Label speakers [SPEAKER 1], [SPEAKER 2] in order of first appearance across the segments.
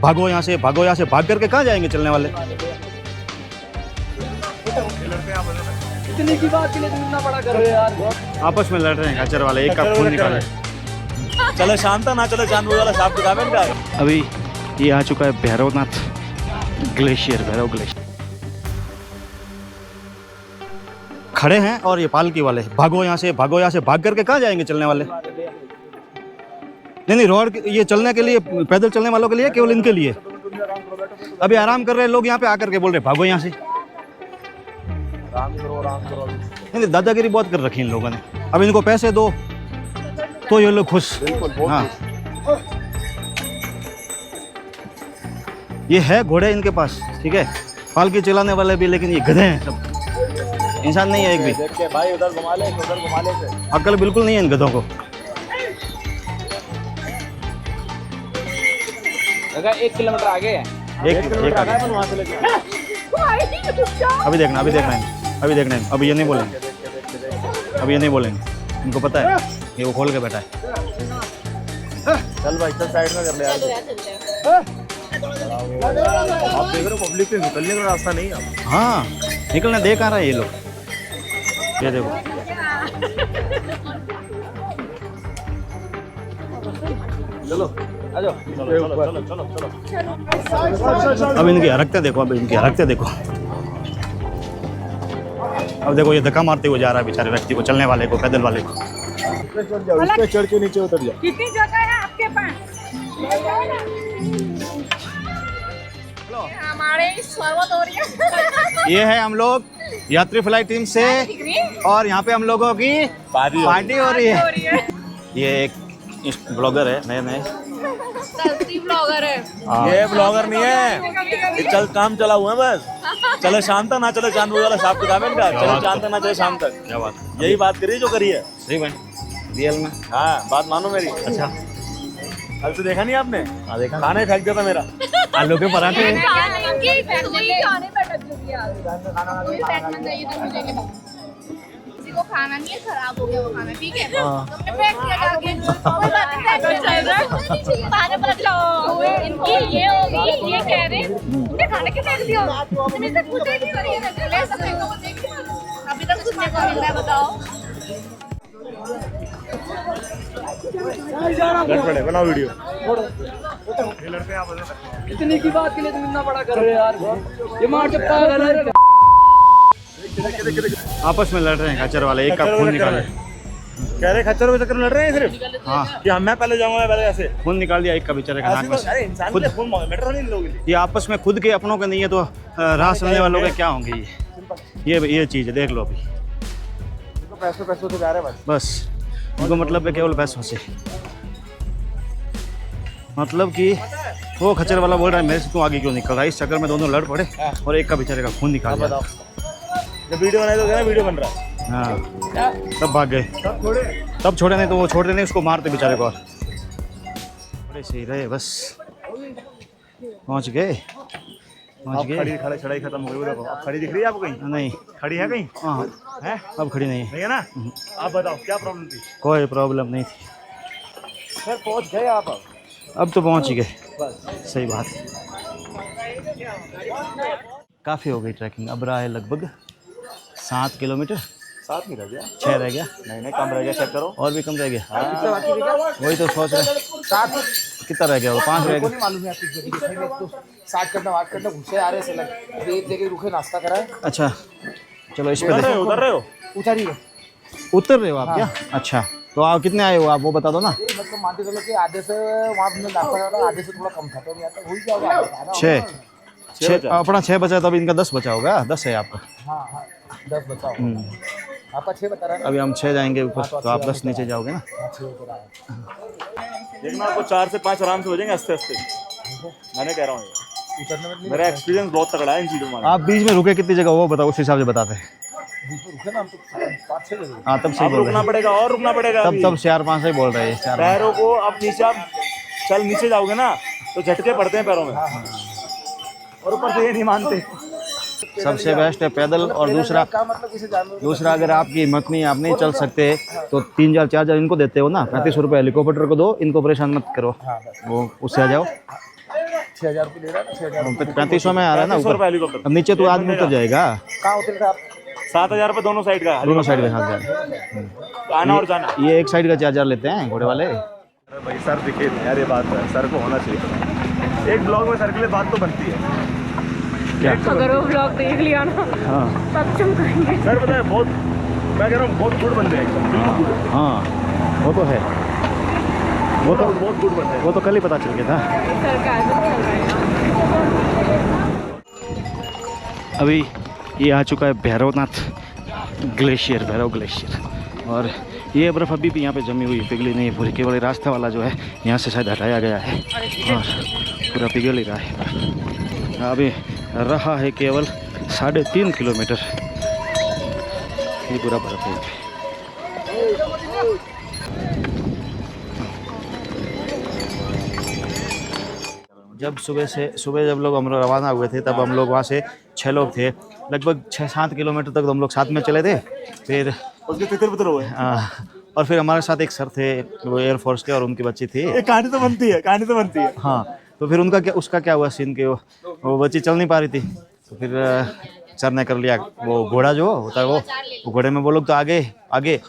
[SPEAKER 1] भागो यहाँ से, भागो यहाँ से। भाग करके कहाँ जाएंगे चलने वाले?
[SPEAKER 2] इतनी की बात के लिए इतना बड़ा कर रहे हो यार।
[SPEAKER 1] आपस में लड़ रहे हैं खच्चर वाले, एक का खून निकाले।
[SPEAKER 3] चलो शांता ना चलो जानवर वाला साहब किताब इनका।
[SPEAKER 1] अभी ये आ चुका है भैरवनाथ ग्लेशियर, भैरव ग्लेशियर। खड़े हैं और ये पालकी वाले, भागो यहाँ से, भागो यहाँ से। भाग करके कहाँ जाएंगे चलने वाले? नहीं, रोड ये चलने के लिए, पैदल चलने वालों के लिए, केवल इनके लिए। अभी आराम कर रहे हैं लोग, यहाँ पे आकर के बोल रहे भागो यहाँ से। नहीं, दादागिरी बहुत कर रखी इन लोगों ने। अब इनको पैसे दो तो ये लोग खुश। हाँ, ये है घोड़े इनके पास, ठीक है, पालकी चलाने वाले भी, लेकिन ये गधे हैं सब, इंसान नहीं है एक भी।
[SPEAKER 3] देख के भाई उधर घुमा ले, उधर घुमा ले।
[SPEAKER 1] अक्ल बिल्कुल नहीं है इन गधों को।
[SPEAKER 2] लगा 1 किलोमीटर आगे है।
[SPEAKER 1] एक आगे। अभी देखना, अभी देखना है, अभी देखना है। अभी ये नहीं बोलेंगे, अभी ये नहीं बोलेंगे, इनको पता है ये वो खोल के बैठा है।
[SPEAKER 3] चल भाई चल साइड में कर ले यार। आप देख रहे हो पब्लिक से निकलने का रास्ता नहीं है।
[SPEAKER 1] हाँ, निकलने दे कहाँ रहे ये लोग? ये देखो,
[SPEAKER 3] चलो आ जाओ, चलो चलो चलो चलो।
[SPEAKER 1] अब इनकी हरकतें देखो, अब इनकी हरकतें देखो। अब देखो ये धक्का मारते हुए जा रहा है बेचारे व्यक्ति को, चलने वाले को, पैदल वाले को।
[SPEAKER 3] इस पे चढ़ के नीचे उतर जाओ।
[SPEAKER 4] कितनी जगह है आपके पास? हमारे स्वागत हो रही है।
[SPEAKER 1] ये है हम लोग यात्री फ्लाई टीम से, और यहाँ पे हम लोगों की पार्टी हो रही है। ये एक ब्लॉगर है, नए नए
[SPEAKER 4] ब्लॉगर है।
[SPEAKER 3] ये ब्लॉगर नहीं है, ये चल काम चला हुआ है बस। चलो शाम तक ना चलो जानवर वाला साहब किताब इनका। चलो शाम तक ना चलो शाम तक।
[SPEAKER 1] क्या बात,
[SPEAKER 3] यही बात करिए जो करी है।
[SPEAKER 1] सही भाई, रियल में।
[SPEAKER 3] हाँ बात मानो मेरी।
[SPEAKER 1] अच्छा,
[SPEAKER 3] कल से देखा नहीं आपने?
[SPEAKER 1] हाँ देखा।
[SPEAKER 3] खाना ही फेंक दिया था मेरा।
[SPEAKER 1] आलू के पराठे।
[SPEAKER 4] किसी को खाना नहीं है, खराब हो गया वो खाना, ठीक है? तुमने फेंक दिया जाके। कोई बात नहीं, खाने पलट लो। इनकी ये होगी, ये कह रहे तुमने खाने के फेंक दिया। तुमने इससे पूछा ही नहीं, ले सब फेंको, वो देखिए अभी तक सुनने को मिल रहा है, बताओ।
[SPEAKER 3] पड़े बनाओ वीडियो।
[SPEAKER 2] इतनी की बात के लिए इतना बड़ा कर रहे हो यार। ये मार चप्पा है।
[SPEAKER 1] आपस में लड़ रहे हैं खच्चर वाले, एक का खून निकाले।
[SPEAKER 3] कह रहे खच्चर के चक्कर में लड़ रहे हैं सिर्फ।
[SPEAKER 1] हाँ,
[SPEAKER 3] कि मैं पहले जाऊंगा, मैं पहले ऐसे
[SPEAKER 1] खून निकाल दिया एक का बेचारे का नाक में से।
[SPEAKER 3] अरे इंसान के लिए खून मैटर नहीं लोगे।
[SPEAKER 1] ये आपस में खुद के अपनों के नहीं है तो राह चलने वालों के क्या होंगे? ये चीज़ है, देख लो अभी।
[SPEAKER 3] पैसों से जा रहे हैं
[SPEAKER 1] बस उनको मतलब है केवल पैसों से। मतलब कि वो खच्चर वाला बोल रहा है मेरे से तू आगे क्यों निकल रहा है, इस चक्कर में दोनों लड़ पड़े और एक का बेचारे का खून निकाल दिया।
[SPEAKER 3] जब वीडियो बनाए तो क्या वीडियो बन रहा है।
[SPEAKER 1] हाँ, तब भाग गए, तब छोड़े नहीं तो वो छोड़ते नहीं, उसको मारते बेचारे को। और बड़े सही रहे, बस पहुंच गए।
[SPEAKER 3] खड़ी चढ़ाई खत्म हो गई। देखो अब खड़ी दिख रही है आपको कहीं?
[SPEAKER 1] नहीं
[SPEAKER 3] खड़ी है कहीं?
[SPEAKER 1] हाँ,
[SPEAKER 3] है
[SPEAKER 1] अब खड़ी नहीं है।
[SPEAKER 3] नहीं है ना? आप बताओ क्या प्रॉब्लम थी?
[SPEAKER 1] कोई प्रॉब्लम नहीं थी।
[SPEAKER 3] सर पहुंच गए आप?
[SPEAKER 1] अब तो पहुंच ही गए। सही बात। काफ़ी हो गई ट्रैकिंग, अब रहा है लगभग 7 किलोमीटर।
[SPEAKER 3] 7 नहीं रह गया?
[SPEAKER 1] 6 रह गया।
[SPEAKER 3] नहीं कम रह गया, चेक करो।
[SPEAKER 1] और भी कम रह गया।
[SPEAKER 3] कितना बाकी रह गया?
[SPEAKER 1] वही तो सोच रहे।
[SPEAKER 3] 7
[SPEAKER 1] कितना रह गया? वो 5 रह गया।
[SPEAKER 3] नहीं मालूम है आपकी। 60 करना 8 करना घुसे आ रहे से लग एक जगह रुके नाश्ता कराए।
[SPEAKER 1] अच्छा चलो इस पे
[SPEAKER 3] उतर रहे हो? उतरिए।
[SPEAKER 1] उतर रहे हो आप क्या? अच्छा तो आप कितने आए हो आप वो बता दो ना।
[SPEAKER 3] मतलब मानते चलो कि आधे से वहाँ हमने नाश्ता करा, आधे से थोड़ा कम था तो नहीं आता, हो ही जाएगा।
[SPEAKER 1] 6 अपना 6 बचा, तब इनका 10 बचा होगा। 10 है आपका?
[SPEAKER 3] हाँ 10 बचा आपका। 6 बता रहा है।
[SPEAKER 1] अभी हम 6 जाएंगे ऊपर, तो आप 10 नीचे जाओगे ना।
[SPEAKER 3] देखना आपको 4 से 5 आराम से हो जाएंगे आस्ते आस्ते। मैंने कह रहा हूँ मेरा एक्सपीरियंस बहुत तगड़ा है इन चीज़ों में।
[SPEAKER 1] आप बीच में रुके कितनी जगह वो बताओ, उस हिसाब से बताते हैं। हाँ तब सही बोल रहे
[SPEAKER 3] रुकना पड़ेगा और रुकना पड़ेगा।
[SPEAKER 1] तब 4-5 ही बोल रहे हैं।
[SPEAKER 3] पैरों को अब नीचे आप नीचे जाओगे ना तो झटके पड़ते हैं पैरों में, और ऊपर से ये नहीं मानते।
[SPEAKER 1] सबसे बेस्ट है पैदल। और दूसरा अगर आपकी हिम्मत नहीं, आप नहीं चल सकते तो 3,000-4,000 इनको देते हो ना, 3500 रुपये हेलीकॉप्टर को दो, इनको परेशान मत करो, वो उससे आ जाओ।
[SPEAKER 3] 6,000 रुपये ले रहा है, 6,000
[SPEAKER 1] 3500 में आ रहा है ना ऊपर।
[SPEAKER 3] हेलीकॉप्टर।
[SPEAKER 1] अब नीचे तो आदमी उतर जाएगा।
[SPEAKER 3] कहाँ उतरे थे आप? 7,000 रुपये दोनों साइड का।
[SPEAKER 1] दोनों साइड का 7,000।
[SPEAKER 3] आना और जाना।
[SPEAKER 1] ये एक साइड का 4,000 लेते हैं घोड़े वाले।
[SPEAKER 3] अरे भाई सर दिखे नहीं यार, ये बात है, सर को होना चाहिए एक ब्लॉग में, सर के लिए बात तो बनती है।
[SPEAKER 1] क्या
[SPEAKER 5] अगर वो ब्लॉग देख लिया ना
[SPEAKER 1] हाँ
[SPEAKER 5] तब चमकाएंगे।
[SPEAKER 3] सर पता है बहुत, मैं कह रहा हूँ बहुत गुड बंदे हैं एकदम, बिल्कुल good।
[SPEAKER 1] हाँ वो तो है, वो तो
[SPEAKER 3] बहुत गुड बंदे हैं।
[SPEAKER 1] वो तो कल ही पता चल गया था।
[SPEAKER 5] सरकार चल रहा है।
[SPEAKER 1] अभी ये आ चुका है भैरवनाथ ग्लेशियर, भैरव ग्लेशियर। और ये बर्फ़ अभी भी यहाँ पे जमी हुई, पिघली नहीं पूरी, केवल रास्ता वाला जो है यहाँ से शायद हटाया गया है और पूरा पिघल ही रहा है। अभी रहा है केवल 3.5 किलोमीटर, ये पूरा बर्फ़ है। जब सुबह जब लोग हम लोग रवाना हुए थे तब हम लोग वहाँ से 6 लोग थे, लगभग 6-7 किलोमीटर तक हम लोग साथ में चले थे। फिर
[SPEAKER 3] उसके तितर हुए।
[SPEAKER 1] और फिर हमारे साथ एक सर थे, वो एयरफोर्स के, और उनकी बच्ची थी।
[SPEAKER 3] कहानी तो बनती है, कहानी तो बनती है।
[SPEAKER 1] हाँ तो फिर उसका क्या हुआ सीन के वो बच्ची चल नहीं पा रही थी, तो फिर सर ने कर लिया वो घोड़ा जो होता है वो घोड़े में वो लोग तो आगे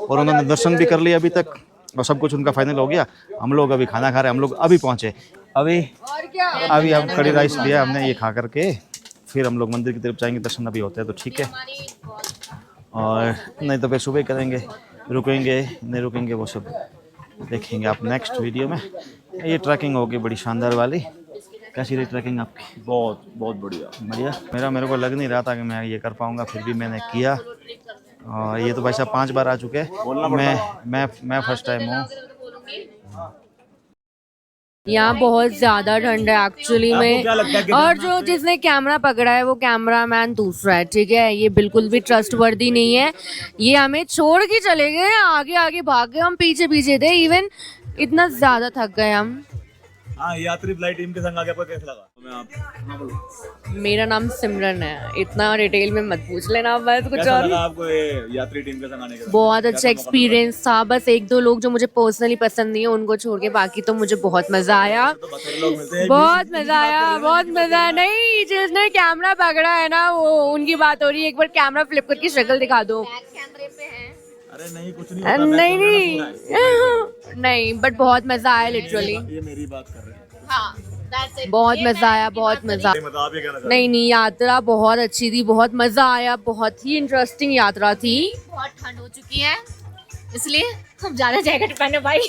[SPEAKER 1] और उन्होंने दर्शन भी कर लिया अभी तक, और सब कुछ उनका फाइनल हो गया। हम लोग अभी खाना खा रहे हैं, हम लोग अभी पहुँचे। अभी हम कड़ी राइस लिया हमने, ये खा करके फिर हम लोग मंदिर की तरफ जाएंगे, दर्शन अभी होते हैं तो ठीक है, और नहीं तो फिर सुबह करेंगे, रुकेंगे नहीं रुकेंगे वो सब देखेंगे आप नेक्स्ट वीडियो में। ये ट्रैकिंग होगी बड़ी शानदार वाली। कैसी रही ट्रैकिंग आपकी?
[SPEAKER 3] बहुत बढ़िया।
[SPEAKER 1] मेरे को लग नहीं रहा था कि मैं ये कर पाऊँगा, फिर भी मैंने किया। और ये तो भाई साहब 5 बार आ चुके हैं, मैं फर्स्ट टाइम हूँ।
[SPEAKER 5] यहाँ बहुत ज़्यादा ठंड है एक्चुअली में, और जो जिसने कैमरा पकड़ा है वो कैमरा मैन दूसरा है, ठीक है। ये बिल्कुल भी ट्रस्टवर्दी नहीं है, ये हमें छोड़ के चले गए, आगे आगे भाग गए, हम पीछे पीछे थे। इवन इतना ज़्यादा थक गए हम।
[SPEAKER 3] हाँ, यात्री फ्लाइट टीम के संग आके आपको कैसा लगा?
[SPEAKER 5] मेरा नाम सिमरन है, इतना डिटेल में मत पूछ लेना, बस कुछ
[SPEAKER 3] कैसा
[SPEAKER 5] और।
[SPEAKER 3] लगा आपको ये यात्री टीम के संग आने के बाद?
[SPEAKER 5] बहुत अच्छा एक्सपीरियंस था, बस 1-2 लोग जो मुझे पर्सनली पसंद नहीं है उनको छोड़ के, बाकी तो मुझे बहुत मजा आया, बहुत मजा आया, बहुत मजा। नहीं, जिसने कैमरा पकड़ा है ना वो उनकी बात हो रही है, एक बार कैमरा फ्लिप करके शक्ल दिखा दो।
[SPEAKER 4] कैमरे पे है।
[SPEAKER 3] अरे नहीं, कुछ नहीं होता,
[SPEAKER 5] नहीं बट बहुत मजा आया लिटरली,
[SPEAKER 3] ये मेरी बात कर रहे हैं।
[SPEAKER 4] हाँ, that's it.
[SPEAKER 5] बहुत
[SPEAKER 4] ये
[SPEAKER 5] मजा
[SPEAKER 4] मैं
[SPEAKER 5] आया,
[SPEAKER 4] अपनी
[SPEAKER 5] बहुत
[SPEAKER 4] बात
[SPEAKER 5] मजा।
[SPEAKER 3] मतलब आप ये कहना चाह रहे
[SPEAKER 5] नहीं यात्रा बहुत अच्छी थी, बहुत मजा आया, बहुत ही इंटरेस्टिंग यात्रा थी।
[SPEAKER 4] बहुत ठंड हो चुकी है इसलिए हम ज्यादा जैकेट पहने भाई।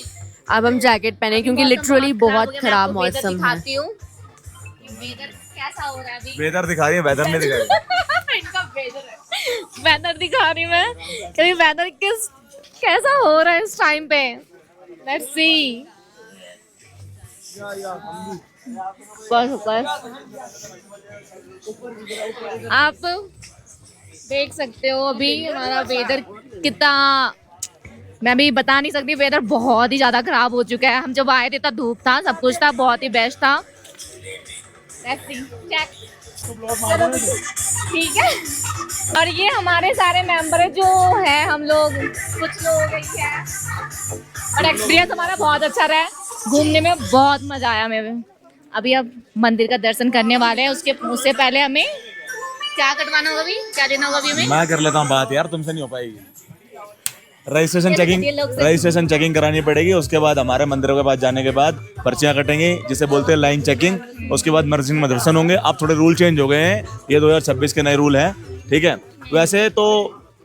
[SPEAKER 5] अब हम जैकेट पहने क्योंकि लिटरली बहुत खराब मौसम है।
[SPEAKER 4] दिखाती हूँ वेदर कैसा हो रहा है अभी।
[SPEAKER 3] वेदर दिखा रही है, वेदर नहीं दिखा रही।
[SPEAKER 4] इनका वेदर है।
[SPEAKER 5] वेदर दिखा रही मैं, कभी वेदर कैसा हो रहा है इस टाइम पे, लेट्स सी। बस आप देख सकते हो अभी हमारा वेदर कितना, मैं भी बता नहीं सकती, वेदर बहुत ही ज़्यादा ख़राब हो चुका है। हम जब आए थे तब धूप था, सब कुछ था, बहुत ही बेस्ट था। ठीक है, और ये हमारे सारे मेंबर जो हैं, हम लोग कुछ लोग हैं, और एक्सपीरियंस हमारा बहुत अच्छा रहा है, घूमने में बहुत मजा आया हमें। अभी अब मंदिर का दर्शन करने वाले हैं, उससे पहले हमें क्या कटवाना होगा, अभी क्या देना होगा? अभी हमें
[SPEAKER 3] मैं कर लेता हूँ बात यार, तुमसे नहीं हो पाएगी। रजिस्ट्रेशन चेकिंग करानी पड़ेगी, उसके बाद हमारे मंदिरों के पास जाने के बाद पर्चियां कटेंगी, जिसे बोलते हैं लाइन चेकिंग। उसके बाद मस्जिद में दर्शन होंगे। अब थोड़े रूल चेंज हो गए हैं, ये 2026 के नए रूल हैं, ठीक है। वैसे तो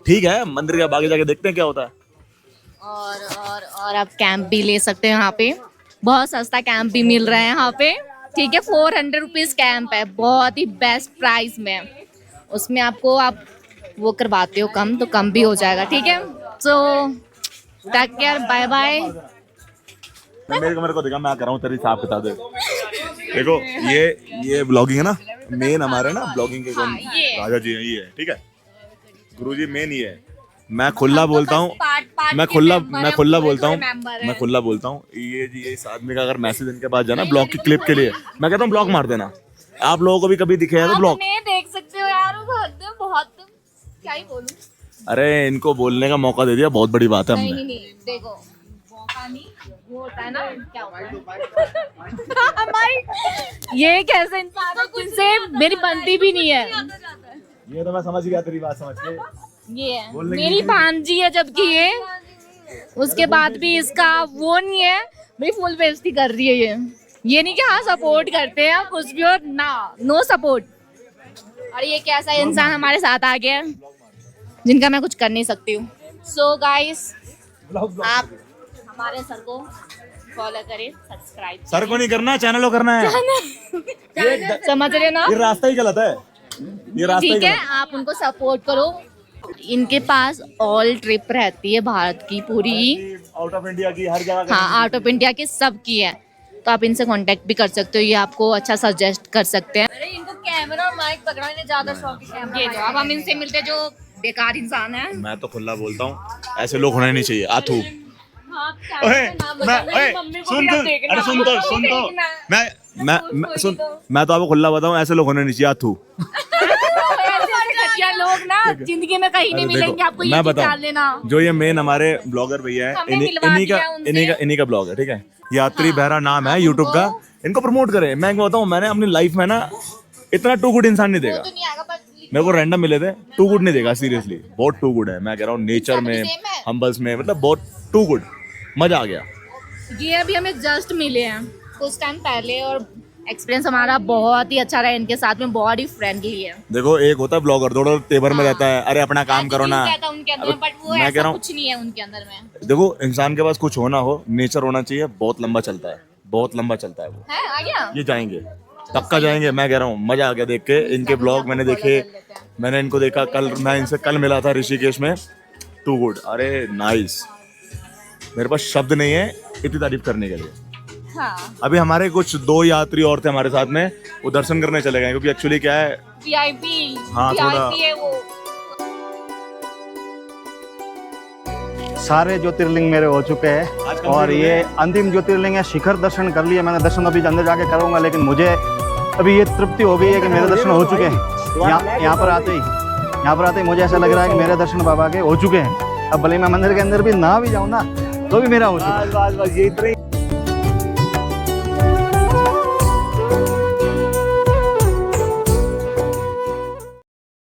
[SPEAKER 3] ठीक है, मंदिर के आगे जाके देखते हैं क्या होता है।
[SPEAKER 4] और आप कैंप भी ले सकते हैं यहाँ पे, बहुत सस्ता कैंप भी मिल रहा है यहाँ पे, ठीक है। 400 रुपीज़ कैंप है, बहुत ही बेस्ट प्राइस में। उसमें आपको आप वो करवाते हो कम तो कम भी हो जाएगा, ठीक है। So take care, bye bye.
[SPEAKER 3] मेरे को दिखा, मैं कर रहा हूँ तेरी साहब के साथ। देखो ये ब्लॉगिंग है ना, मेन हमारे ना ब्लॉगिंग के कौन राजा जी हैं, ये है, ठीक है। गुरुजी मेन ये है। मैं खुला बोलता हूँ, मैं खुला बोलता हूँ। ये जी इस आदमी का अगर मैसेज इनके पास जाना ब्लॉग की क्लिप के लिए, मैं कहता हूँ ब्लॉग मार देना। आप लोगों को भी कभी दिखे तो ब्लॉग
[SPEAKER 4] देख सकते हो यार, बहुत क्या ही बोलूं।
[SPEAKER 3] अरे इनको बोलने का मौका दे दिया, बहुत बड़ी बात है हमने।
[SPEAKER 4] नहीं देखो, मौका नहीं, वो
[SPEAKER 5] होता है ना, क्या होता है हमारी, ये कैसे इंसान है जिनसे मेरी बनती भी नहीं है।
[SPEAKER 3] ये तो मैं समझ गया तेरी बात समझ के।
[SPEAKER 5] ये है मेरी भांजी है, जबकि उसके बाद भी इसका वो नहीं है, मेरी फुल बेइज्जती कर रही है ये नहीं कि हाँ सपोर्ट करते हैं कुछ भी, और ना नो सपोर्ट। और ये कैसा इंसान हमारे साथ आ गया है जिनका मैं कुछ कर नहीं सकती हूँ। सो गाइस, आप हमारे सर को फॉलो करें, सब्सक्राइब
[SPEAKER 3] सर को नहीं करना, चैनल को करना है।
[SPEAKER 5] समझ रहे ना,
[SPEAKER 3] ये रास्ता ही गलत है, ये रास्ता ही
[SPEAKER 5] ठीक है,
[SPEAKER 3] गलत है।
[SPEAKER 5] आप उनको सपोर्ट करो। इनके पास ऑल ट्रिप रहती है भारत की पूरी,
[SPEAKER 3] आउट ऑफ इंडिया की हर जगह।
[SPEAKER 5] हाँ आउट ऑफ इंडिया की सब की है, तो आप इनसे कांटेक्ट भी कर सकते हो, ये आपको अच्छा सजेस्ट कर सकते हैं।
[SPEAKER 4] अरे इनको कैमरा और माइक पकड़ाने ज्यादा शौक है।
[SPEAKER 5] ये जो अब हम इनसे मिलते जो बेकार इंसान है।
[SPEAKER 3] मैं तो खुला बोलता हूँ, ऐसे लोग होने नहीं चाहिए। आथू मैं तो आपको खुला बताऊं, ऐसे लोग होने नहीं चाहिए। आथू
[SPEAKER 5] घटिया लोग ना जिंदगी में कहीं नहीं मिलेंगे आपको, ये
[SPEAKER 3] मैं
[SPEAKER 5] चीज़
[SPEAKER 3] बताऊं,
[SPEAKER 5] जान लेना।
[SPEAKER 3] जो ये मेन हमारे ब्लॉगर भैया है,
[SPEAKER 5] हमें मिलवा दिया उनसे।
[SPEAKER 3] इन्हीं का ब्लॉग है, ठीक है। यात्री बहरा नाम है यूट्यूब का, इनको प्रमोट करें। मैं क्या बताऊं, मैंने अपनी लाइफ में ना इतना टू गुड इंसान नहीं देखा।
[SPEAKER 5] तो नहीं आएगा, बस
[SPEAKER 3] मेरे को रैंडम मिले थे, टू गुड नहीं देखा सीरियसली, बहुत टू गुड है। मैं कह रहा हूँ नेचर में, हम्बल्स में, मतलब बहुत टू गुड, मजा आ गया।
[SPEAKER 5] ये अभी हमें जस्ट मिले हैं कुछ टाइम पहले, और एक्सपीरियंस हमारा बहुत ही अच्छा रहा इनके साथ में, बहुत ही फ्रेंडली है।
[SPEAKER 3] देखो, एक होता है ब्लॉगर, थोड़ा तेवर में रहता है, अरे अपना काम करो ना।
[SPEAKER 5] कहता उनके अंदर, बट वो
[SPEAKER 3] मैं कह
[SPEAKER 5] ऐसा
[SPEAKER 3] रहा हूँ,
[SPEAKER 5] कुछ नहीं है उनके अंदर में।
[SPEAKER 3] देखो इंसान के पास कुछ होना हो, नेचर होना चाहिए, बहुत लंबा चलता है, बहुत लंबा चलता है वो।
[SPEAKER 5] है आ गया,
[SPEAKER 3] ये जाएंगे, पक्का जाएंगे। मैं कह रहा हूँ, मजा आ गया देख के। इनके ब्लॉग मैंने देखे, मैंने इनको देखा, कल मैं इनसे कल मिला था ऋषिकेश में। टू गुड, अरे नाइस, मेरे पास शब्द नहीं है इतनी तारीफ करने के लिए।
[SPEAKER 5] हाँ
[SPEAKER 3] अभी हमारे कुछ 2 यात्री और थे हमारे साथ में, वो दर्शन करने चले गए, क्योंकि एक्चुअली क्या है,
[SPEAKER 5] वीआईपी,
[SPEAKER 3] हाँ, थोड़ा-
[SPEAKER 5] वीआईपी है वो।
[SPEAKER 1] सारे ज्योतिर्लिंग मेरे हो चुके हैं और ये अंतिम ज्योतिर्लिंग है, शिखर दर्शन कर लिए मैंने। दर्शन अभी अंदर जाके करूँगा, लेकिन मुझे अभी ये तृप्ति हो गई है कि मेरे दर्शन हो चुके हैं। यहाँ पर आते ही मुझे ऐसा लग रहा है कि मेरे दर्शन बाबा के हो चुके हैं। अब भले मैं मंदिर के अंदर भी ना भी जाऊँ ना, तो भी मेरा हो चुका है।